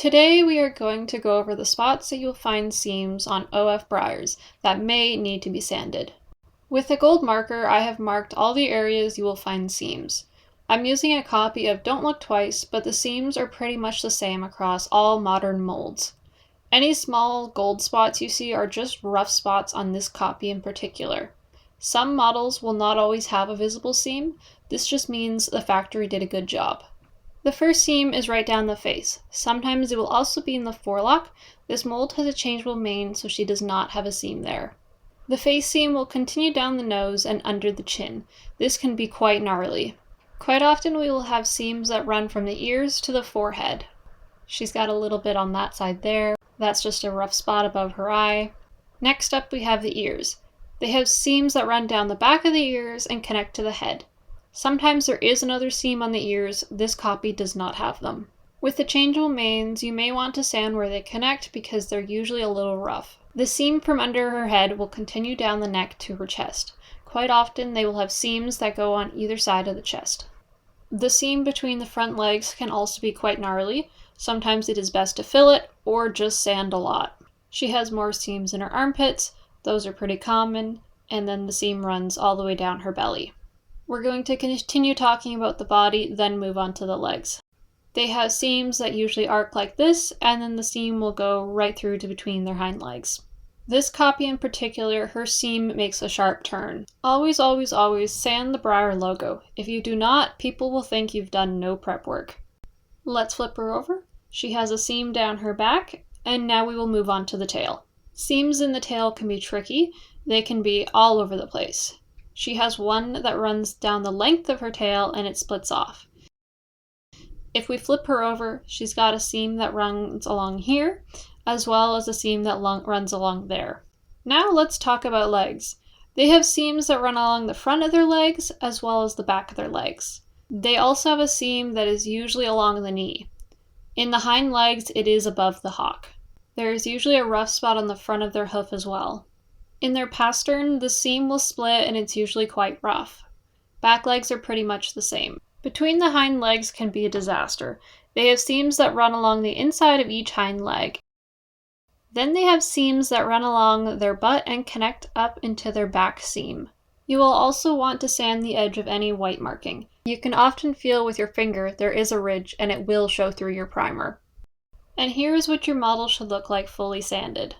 Today we are going to go over the spots that you'll find seams on OF Breyers that may need to be sanded. With a gold marker, I have marked all the areas you will find seams. I'm using a copy of Don't Look Twice, but the seams are pretty much the same across all modern molds. Any small gold spots you see are just rough spots on this copy in particular. Some models will not always have a visible seam. This just means the factory did a good job. The first seam is right down the face. Sometimes it will also be in the forelock. This mold has a changeable mane, so she does not have a seam there. The face seam will continue down the nose and under the chin. This can be quite gnarly. Quite often we will have seams that run from the ears to the forehead. She's got a little bit on that side there. That's just a rough spot above her eye. Next up we have the ears. They have seams that run down the back of the ears and connect to the head. Sometimes there is another seam on the ears. This copy does not have them. With the changeable manes, you may want to sand where they connect because they're usually a little rough. The seam from under her head will continue down the neck to her chest. Quite often they will have seams that go on either side of the chest. The seam between the front legs can also be quite gnarly. Sometimes it is best to fill it or just sand a lot. She has more seams in her armpits. Those are pretty common. And then the seam runs all the way down her belly. We're going to continue talking about the body, then move on to the legs. They have seams that usually arc like this, and then the seam will go right through to between their hind legs. This copy in particular, her seam makes a sharp turn. Always, always, always sand the Breyer logo. If you do not, people will think you've done no prep work. Let's flip her over. She has a seam down her back, and now we will move on to the tail. Seams in the tail can be tricky. They can be all over the place. She has one that runs down the length of her tail and it splits off. If we flip her over, she's got a seam that runs along here, as well as a seam that runs along there. Now let's talk about legs. They have seams that run along the front of their legs, as well as the back of their legs. They also have a seam that is usually along the knee. In the hind legs, it is above the hock. There is usually a rough spot on the front of their hoof as well. In their pastern, the seam will split and it's usually quite rough. Back legs are pretty much the same. Between the hind legs can be a disaster. They have seams that run along the inside of each hind leg. Then they have seams that run along their butt and connect up into their back seam. You will also want to sand the edge of any white marking. You can often feel with your finger there is a ridge and it will show through your primer. And here is what your model should look like fully sanded.